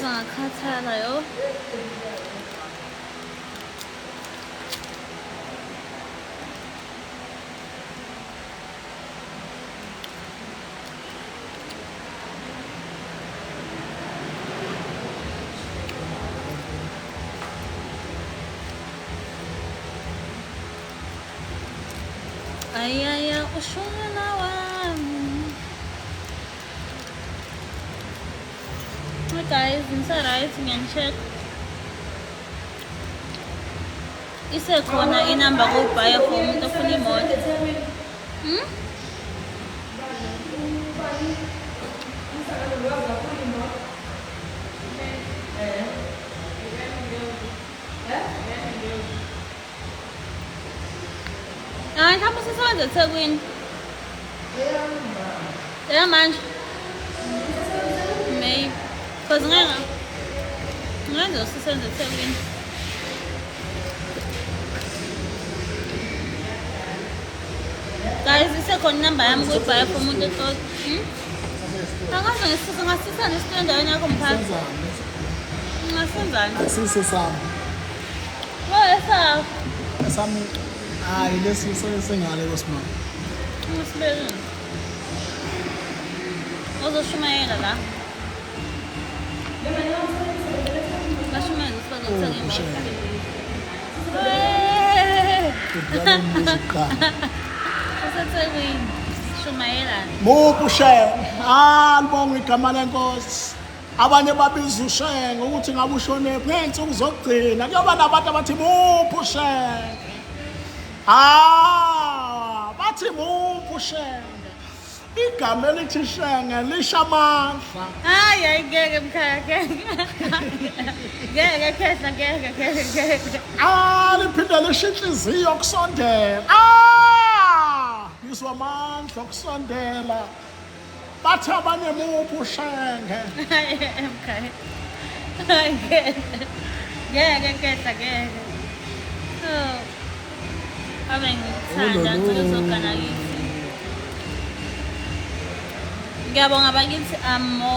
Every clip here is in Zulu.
ngizizwa ngakhathala yo. Ayaya ushona wami. Hi guys, ngisaright ngiyan-check. Isekhona inamba kubhaya for umuntu ofuna imoto. Hayi mhlawumbe sisebenza eThekwini. Yeah manje. Maybe. Because ngeke sisebenza eThekwini. Guys, isekhona inamba yami kuyibhaya for umuntu oqoqa. Angazi ngisisa nesitulo endaweni yakho mphakathi. Ngasenzani? Sisesami. Esakho. Esami hayi lesi sengale kosimama. Ngisibekile. Uzoshumayela la. Bashumayela usibazothenga imoto. UseThekwini. Shumayela. Mupusheng. Libonga igama lenkosi. Abanye babiza uSheng ukuthi ngabe ushone ngeensuku zokugcina. Kuyoba nabantu abathi mupusheng. Bathi mupusheng. Igama elithi Sheng lisha amandla. Hayi ngeke mkhaya ngeke khehla ngeke. Liphinde lisho inhliziyo kusondela. Yizwa amandla okusondela. Bathi abanye mupusheng. Hayi mkhaya. Ngeke khehla ngeke. Abengithanda ngizokana kithi. Ngiyabonga bakithi amo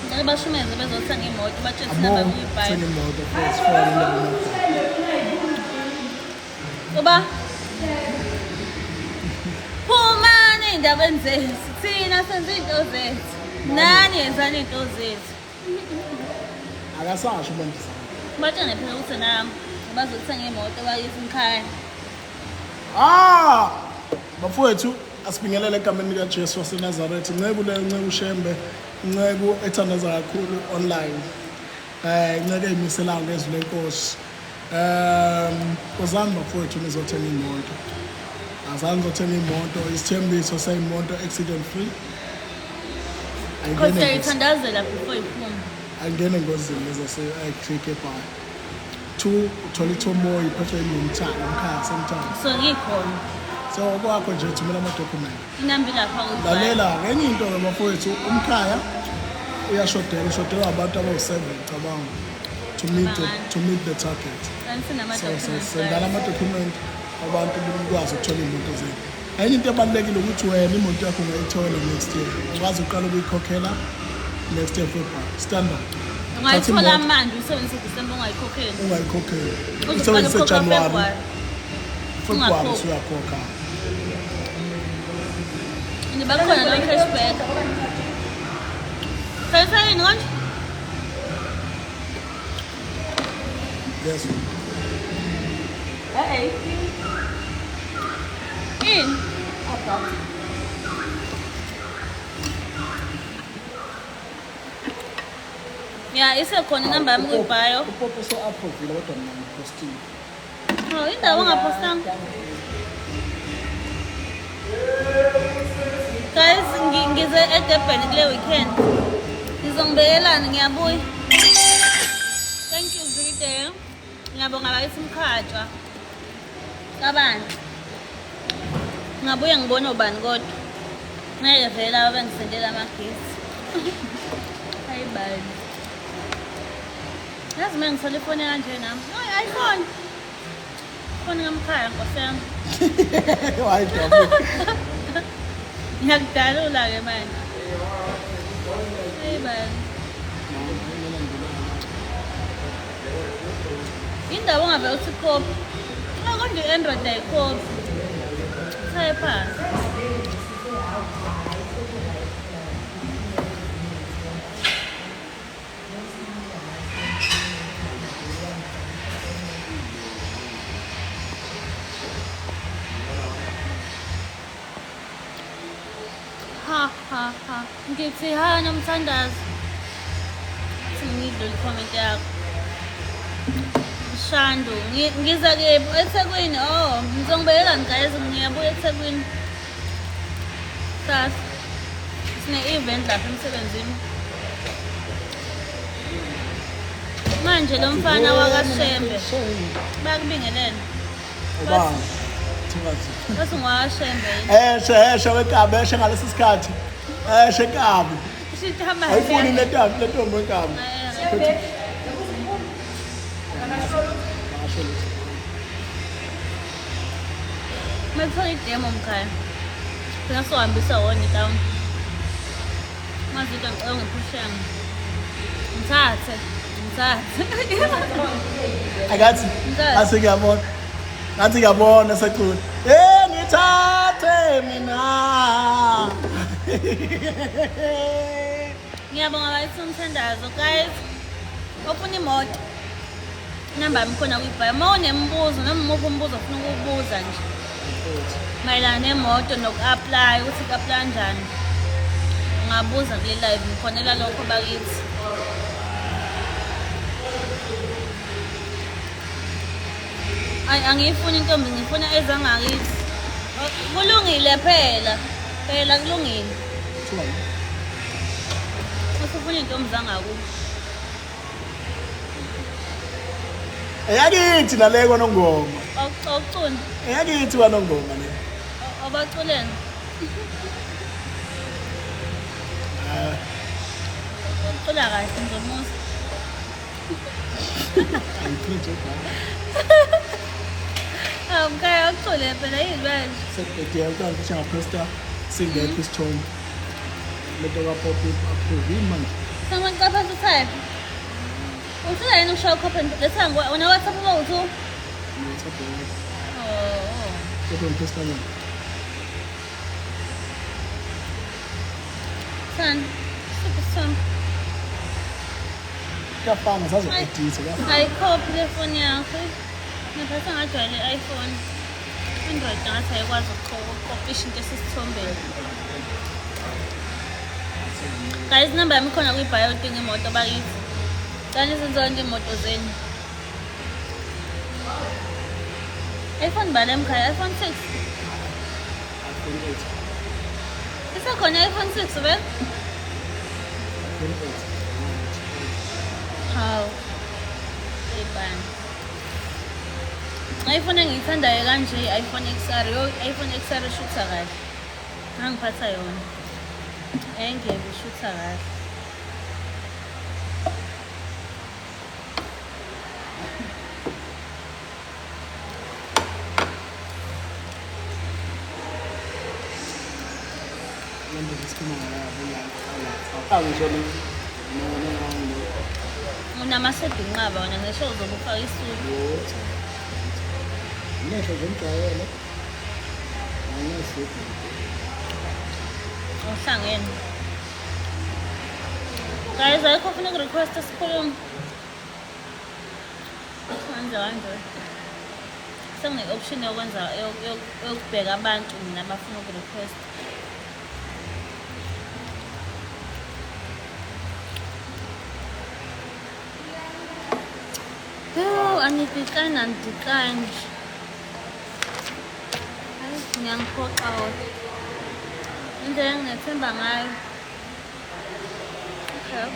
ngeke bashumeze bezothenga imoto batshela inamba kuyibhaya. Imoto for Uba phumani indabeni zethu thina senza into zethu nani yenzani into zethu. akasasho bandisa. Batshele phela ukuthi nami bazothenga imoto bayithi ngikhaya. Bafowethu asibingelele egameni likaJesu waseNazaretha. Incebo le incebo uShembe, incebo ethandaza kakhulu online. Incebo eyimiselayo ngezwi lenkosi. Kozani bafowethu nizothenga imoto. Azange ngizothenga imoto, isithembiso seyimoto accident free. Because ithandazela before iphuma. Angene engozini lezase ayiclick ebhayi. 2 uthola ithomo iphethe nomthana ekhaya sometimes. So ngikhona. So kwakho nje thumela ama-document. Inambi lapha kubhaya. Lalela ngenye into ke bafowethu umkhaya uyashodela abantu abawu7 cabanga to meet the target. Sendala ama-document abantu bekwazi ukuthola imoto zenu. Enye into ebalulekile ukuthi wena imoto yakho ungayithola next year. Ukwazi uqala ukuyikhokhela next year February standard. Ungayithola manje usebenzise December ungayikhokheli. Ungayikhokheli. Usebenzise January. February uyakhokha. Bakhona no cashback. Sayini konje? Yes. In. Yeah, isekhona inamba yami kuyibhayo. Upopo so approve kodwa mina ngiposting. Indawo ngapostanga. Guys, ngize eDurban kule weekend. Ngizongibekelana ngiyabuya. Thank you Zide. Ngiyabonga bakithi mkhatshwa. Kabantu. Ngabuye ngibone ubani kodwa. Ngeke vela abangisendela amagesi. Hayi bani. Yazi mina ngithole ifoni kanje nami. iPhone. Ifoni ngamkhaya nkosiyami. Hayi dabu. Ngiyakudalula ke manje. Hey man. indawo ongavele uthi copy. Konje i-Android ayicopy. Chaye phansi. Ha. Ngithi ha nomthandazo. Ngidlule comment yakho. Shando, ngiza kephi eThekwini? Oh, ngizongibekela guys, ngiyabuya eThekwini. Sasa. Sine-event lapha emsebenzini. Manje lo mfana wakaShembe bakubingelele. Ubani? Thibathi. Bese ngwakaShembe. Eshe wekabe eshe ngalesi sikhathi. Eshe kabi. Shithama. Ayifuni letombo wekabe. Mekuthola idemo mkhaya. Fika sohambisa wona town. Mazito ngicela ngiphushenge. Ngithathe. Akathi ngiyabona secula. Ngithathe mina. Ngiyabonga bayithi umthandazo guys. Ofuna imoto. Inamba yami khona kwi-bio. Uma unembuzo noma umuphi umbuzo ofuna ukubuza nje. Mayelana nemoto noku-apply ukuthi ku-apply kanjani. Ungabuza kule live ngikhonela lokho bakithi. Angiyifuni intombi ngifuna ezangakithi. Kulungile phela kulungile. Usufuna intombi zangakuthi. Eyakithi nale kwanongoma. Awuculi. Eyakithi kwanongoma le. Abaculeni. Ucula kahle ngizomusa. Ayiphethe ba. Mkhaya akucule phela yini manje? Sekudedela ukuthi ngisho poster singekho isithombe. Lento ka-pop approve manje. Someone got us to type. Uthi yini usho copy letha una WhatsApp bawuthu? Oh. Kodwa poster nje. Super. Kafana sazo edit ka. Ayicopy le phone yakho. Ngiphatha ngajwayele i-iPhone. Android ngathi ayikwazi ukukopisha into esisithombeni. Guys, number yami khona kwi-bio udinga imoto bakithi. Kani sizonke imoto zenu. iPhone bale mkhaya, iPhone 6. Isakhona iPhone 6 vele? Hawu. Ibani. iPhone engiyithandayo kanje i-iPhone XR. iPhone XR ishutha kahle. Ngangiphatha yona. Engeke ishutha kahle. Unamasedi unqaba wena ngisho uzobe ufaka isudu. Ngisho ngimjwayele. Angiyisudu. Uhlangene. Guys, ayikho ufuna uku-request sikhulume. Kanje. Sengine-option yokwenza yokubheka abantu mina abafuna uku-request. Andidikani nje. Hayi, ngiyangiphoqa wona. Indlela enginethemba ngayo. Okay.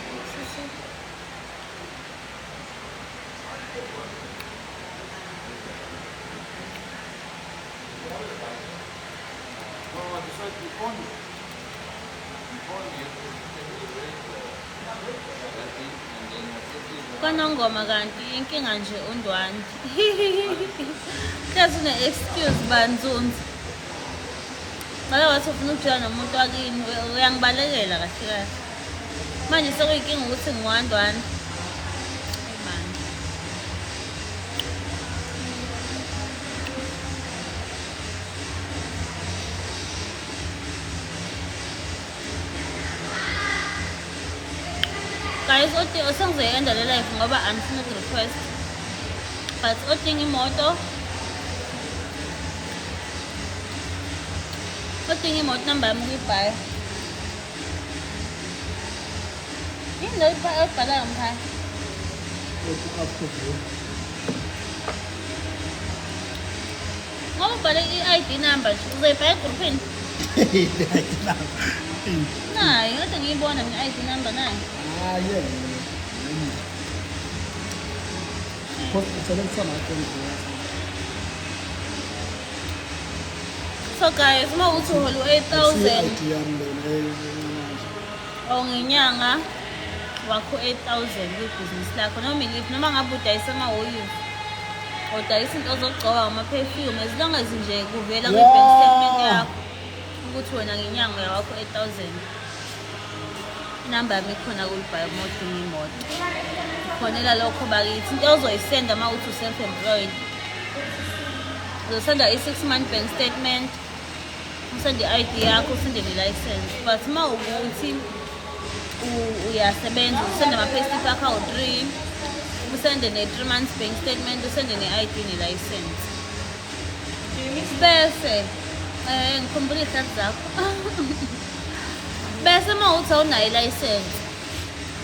KwaNongoma kanti inkinga nje uNdwani. Kathi une-excuse banzunza. Bake wathi ufuna ukujula nomuntu wakini, uyangibalekela kahle. Manje sekuyinkinga ukuthi ngiwaNdwani. Guys, sengizoyenda le live ngoba angifuna request. But odinga imoto. Odinga imoto number yami kuyibhayi. Yini lo ibhala ngapha? Ngoba ubhale i-ID number nje, uzoyibhala egruphini? Nayi, kade ngiyibona nge-ID number nayi. So guys, uma uthi uholu 8,000 or ngenyanga wakho 8,000 kwibhizinisi lakho noma iliphi noma ngabe udayisa amahhoyivi or udayisa into zokugcoka ama-perfume as long as nje kuvela kwi-bank statement yakho ukuthi wena ngenyanga yakho 8,000. Inamba yami ikhona kuyibhayi uma udinga imoto. Khonela lokho bakithi into ozoyisenda uma uthi u-self-employed. Uzosenda i-6-month bank statement, usende i-ID yakho, usende ne-license. But uma ukuthi uyasebenza, usende ama-payslip akho awu-3, usende ne-3 months bank statement, usende ne-ID ne-license. Bese ngikhumbula iy'hlathi zakho. Bese uma uthi awunayo i-license,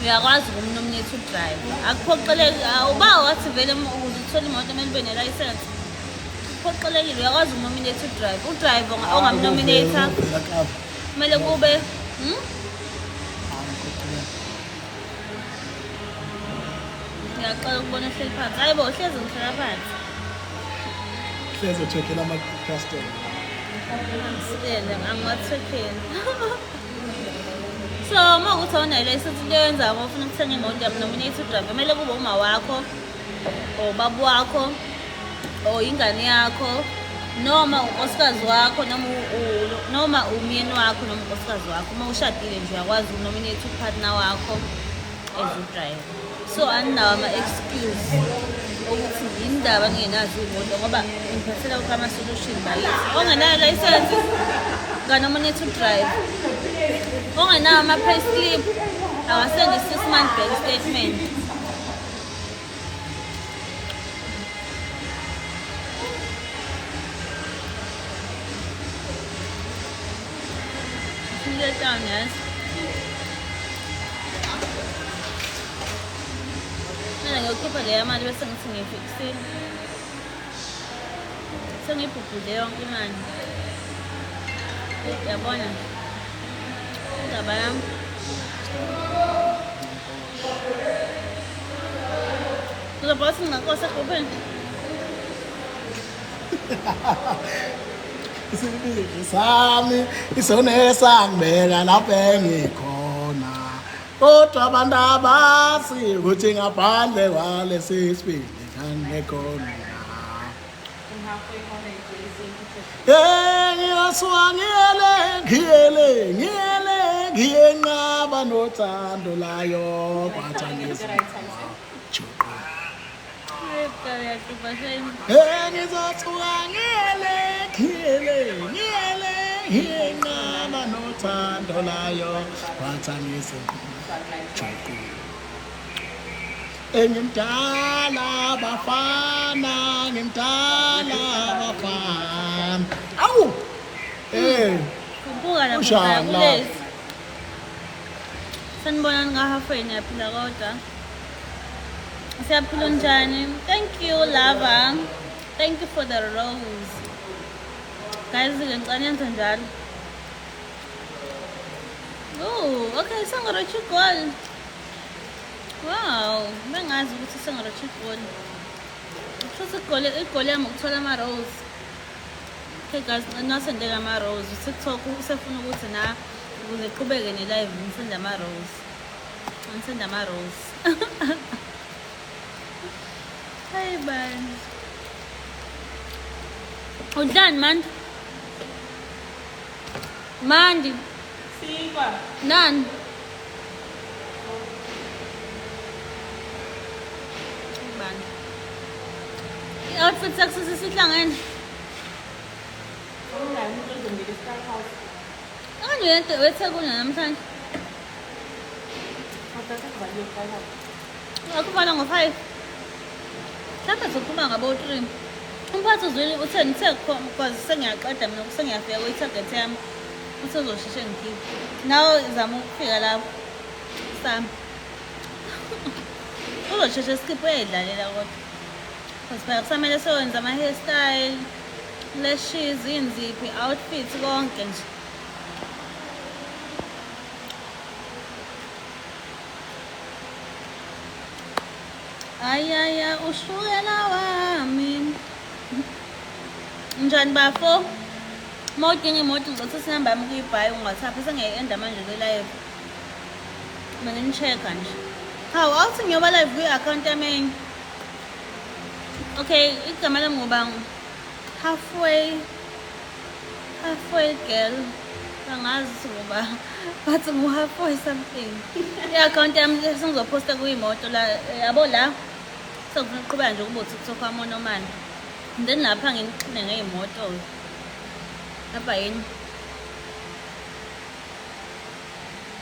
uyakwazi ukumnominate u-drive. Akuphoqeleki, uba wathi vele ukuze uthole imoto kumele ube ne-license. Kuphoqelekile, uyakwazi ukunominate u-drive. U-drive ongamnominate kumele kube ngiyaqala ukubona uhleli phansi. Hayi bo, uhlezi ngihlala phansi. Hlezi ucheckela ama-customer. Angiwathekeli. So uma ukuthi awunayo i-license into yoyenza uma ufuna ukuthenga imoto uyamnominate u-driver, kumele kube uma wakho or ubaba wakho or ingane yakho noma unkosikazi wakho noma umyeni wakho noma unkosikazi wakho. Uma ushadile nje uyakwazi ukunominate upartner wakho as u-driver. So aninawo ama-excuse ukuthi yindaba ngingenazo imoto ngoba ngiphathela ama-solution bakithi. Ongenayo license nganominate u-drive. Ongenayo ama-payslip awasende i-6-month bank statement. Get down, yes. Mina ngiyokhipha leya mali bese ngithi ngiyifiksile. Sengiyibhubhule yonke imali. Uyabona? Indaba yami. Uzobhala singakosa egruphini? Isibindi sami isonesangibeka lapho engikhona, kodwa abantu abazi ukuthi ngaphandle kwalesi sibindi kangikhona. Ngiyasuka ngiyenqaba nothando layo kwathi angizwa ngizothuka ngiyenqaba nothando layo kwathi angizwa ngimdala bafana awu Kubuka la kulezi. Sanibona ningahalfway niyaphila kodwa. Siyaphila njani? Thank you Lava. Thank you for the rose. Guys, ngicela nenze njalo. Oh, okay, sengireach goal. Wow, bengazi ukuthi sengireach goal. Futhi igoli yami ukuthola ama-rose. Okay guys, nasendela ama-rose. TikTok usefuna ukuthi na ukuze iqhubeke ne-live ngisenda ama-rose. Ngisenda ama-rose. Hey man. Udlani Mandi? Mandi. Siba. Nani? Bani. I-outfit sakho sesihlangene. Awunayo umuntu ozongena e-Star House. Akanje weThekwini namhlanje. Mathatha kuvalwe kala. Akuvala ngo-5. Mhlawumbe sokuphuma ngabo-3. Umphathi uzwile uthe nithe because sengiyaqeda mina sengiyafika kwi-target yami. Usezosheshe ngikhiphe. Nawe zama ukufika lapho. Sami. Uzosheshe skip uyayidlalela kodwa. Because phela kusamele siyowenza ama-hairstyle, lashes, inziphi, outfit konke nje. Ayaya ushukela wami. Njani bafo? Mawudinga imoto uzothi sihamba yami kuyibhayi ungathapha sengiyayenda manje kwi-live. Mina ngi-check-a nje. Hawu awuthi ngiyoba live kwi-account yami enye. Okay, igama lami ngoba halfway girl. Angazi ngoba bathi ngu-halfway something. I-account yami sengizoposta kuyimoto la yabo la. Sengifuna ukuqhubeka nje ukuba uTikTok wami onomani. And then lapha ngixhine ngey'moto. Lapha yini?